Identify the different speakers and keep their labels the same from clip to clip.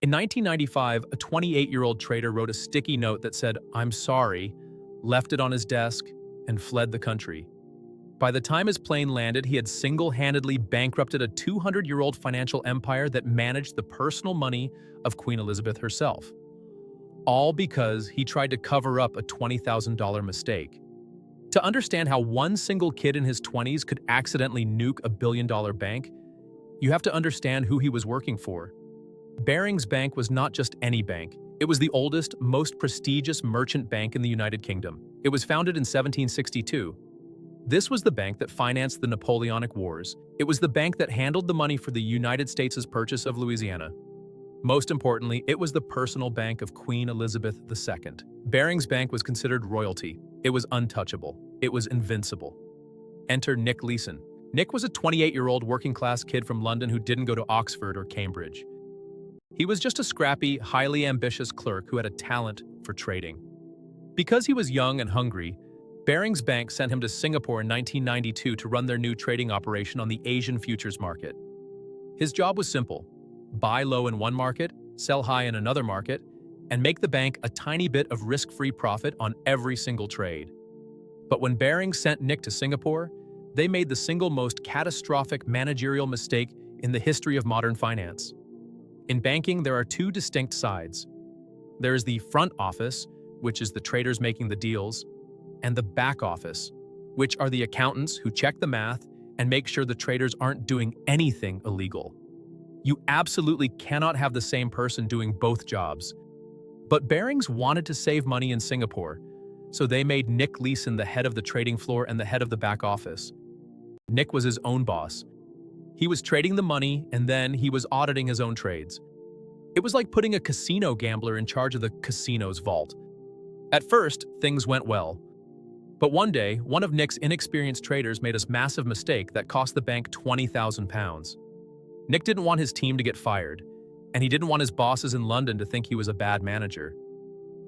Speaker 1: In 1995, a 28-year-old trader wrote a sticky note that said, "I'm sorry," left it on his desk, and fled the country. By the time his plane landed, he had single-handedly bankrupted a 200-year-old financial empire that managed the personal money of Queen Elizabeth herself. All because he tried to cover up a $20,000 mistake. To understand how one single kid in his 20s could accidentally nuke a billion-dollar bank, you have to understand who he was working for. Barings Bank was not just any bank. It was the oldest, most prestigious merchant bank in the United Kingdom. It was founded in 1762. This was the bank that financed the Napoleonic Wars. It was the bank that handled the money for the United States' purchase of Louisiana. Most importantly, it was the personal bank of Queen Elizabeth II. Barings Bank was considered royalty. It was untouchable. It was invincible. Enter Nick Leeson. Nick was a 28-year-old working-class kid from London who didn't go to Oxford or Cambridge. He was just a scrappy, highly ambitious clerk who had a talent for trading. Because he was young and hungry, Barings Bank sent him to Singapore in 1992 to run their new trading operation on the Asian futures market. His job was simple: buy low in one market, sell high in another market, and make the bank a tiny bit of risk-free profit on every single trade. But when Barings sent Nick to Singapore, they made the single most catastrophic managerial mistake in the history of modern finance. In banking, there are two distinct sides. There is the front office, which is the traders making the deals, and the back office, which are the accountants who check the math and make sure the traders aren't doing anything illegal. You absolutely cannot have the same person doing both jobs. But Barings wanted to save money in Singapore, so they made Nick Leeson the head of the trading floor and the head of the back office. Nick was his own boss. He was trading the money, and then he was auditing his own trades. It was like putting a casino gambler in charge of the casino's vault. At first, things went well. But one day, one of Nick's inexperienced traders made a massive mistake that cost the bank £20,000. Nick didn't want his team to get fired, and he didn't want his bosses in London to think he was a bad manager.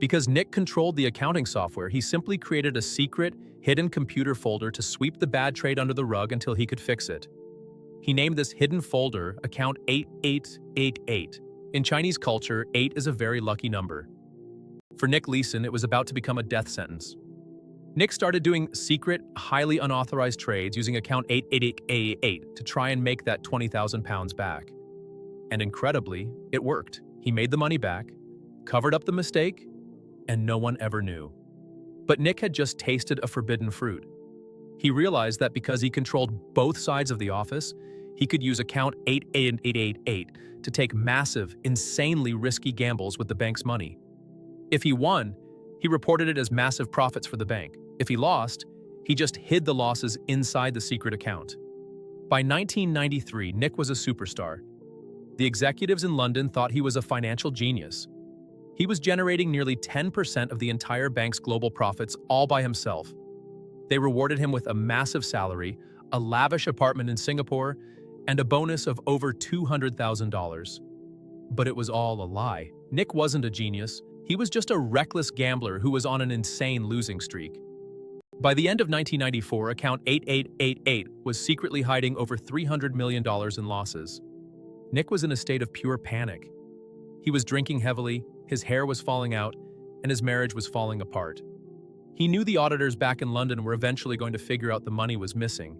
Speaker 1: Because Nick controlled the accounting software, he simply created a secret, hidden computer folder to sweep the bad trade under the rug until he could fix it. He named this hidden folder Account 8888. In Chinese culture, 8 is a very lucky number. For Nick Leeson, it was about to become a death sentence. Nick started doing secret, highly unauthorized trades using Account 8888 to try and make that £20,000 back. And incredibly, it worked. He made the money back, covered up the mistake, and no one ever knew. But Nick had just tasted a forbidden fruit. He realized that because he controlled both sides of the office, he could use Account 8888 to take massive, insanely risky gambles with the bank's money. If he won, he reported it as massive profits for the bank. If he lost, he just hid the losses inside the secret account. By 1993, Nick was a superstar. The executives in London thought he was a financial genius. He was generating nearly 10% of the entire bank's global profits all by himself. They rewarded him with a massive salary, a lavish apartment in Singapore, and a bonus of over $200,000. But it was all a lie. Nick wasn't a genius. He was just a reckless gambler who was on an insane losing streak. By the end of 1994, Account 8888 was secretly hiding over $300 million in losses. Nick was in a state of pure panic. He was drinking heavily, his hair was falling out, and his marriage was falling apart. He knew the auditors back in London were eventually going to figure out the money was missing.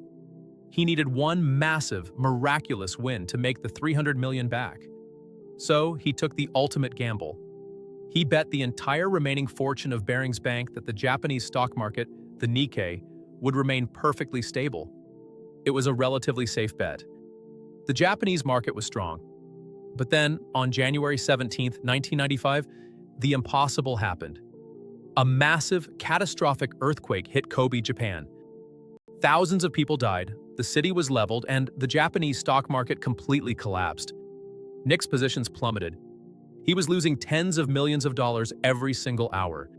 Speaker 1: He needed one massive, miraculous win to make the $300 million back. So he took the ultimate gamble. He bet the entire remaining fortune of Barings Bank that the Japanese stock market, the Nikkei, would remain perfectly stable. It was a relatively safe bet. The Japanese market was strong. But then, on January 17, 1995, the impossible happened. A massive, catastrophic earthquake hit Kobe, Japan. Thousands of people died, the city was leveled, and the Japanese stock market completely collapsed. Nick's positions plummeted. He was losing tens of millions of dollars every single hour.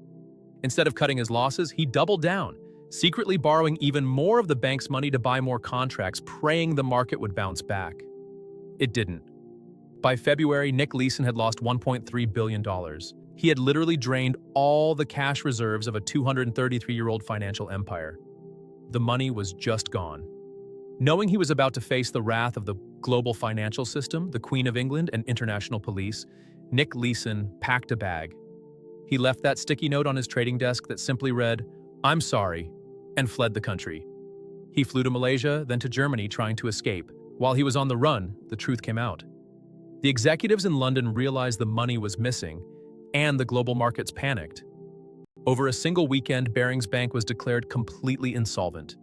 Speaker 1: Instead of cutting his losses, he doubled down, secretly borrowing even more of the bank's money to buy more contracts, praying the market would bounce back. It didn't. By February, Nick Leeson had lost $1.3 billion. He had literally drained all the cash reserves of a 233-year-old financial empire. The money was just gone. Knowing he was about to face the wrath of the global financial system, the Queen of England, and international police, Nick Leeson packed a bag. He left that sticky note on his trading desk that simply read, "I'm sorry," and fled the country. He flew to Malaysia, then to Germany trying to escape. While he was on the run, the truth came out. The executives in London realized the money was missing, and the global markets panicked. Over a single weekend, Barings Bank was declared completely insolvent.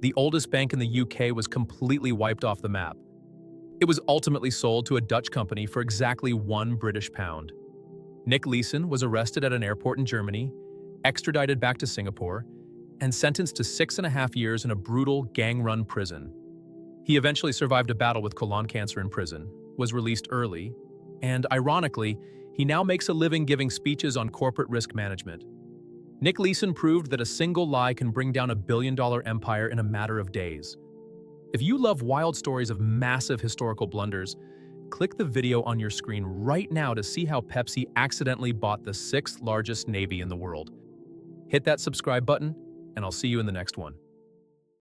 Speaker 1: The oldest bank in the UK was completely wiped off the map. It was ultimately sold to a Dutch company for exactly £1. Nick Leeson was arrested at an airport in Germany, extradited back to Singapore, and sentenced to 6.5 years in a brutal, gang-run prison. He eventually survived a battle with colon cancer in prison, was released early, and ironically, he now makes a living giving speeches on corporate risk management. Nick Leeson proved that a single lie can bring down a billion-dollar empire in a matter of days. If you love wild stories of massive historical blunders, click the video on your screen right now to see how Pepsi accidentally bought the 6th largest navy in the world. Hit that subscribe button, and I'll see you in the next one.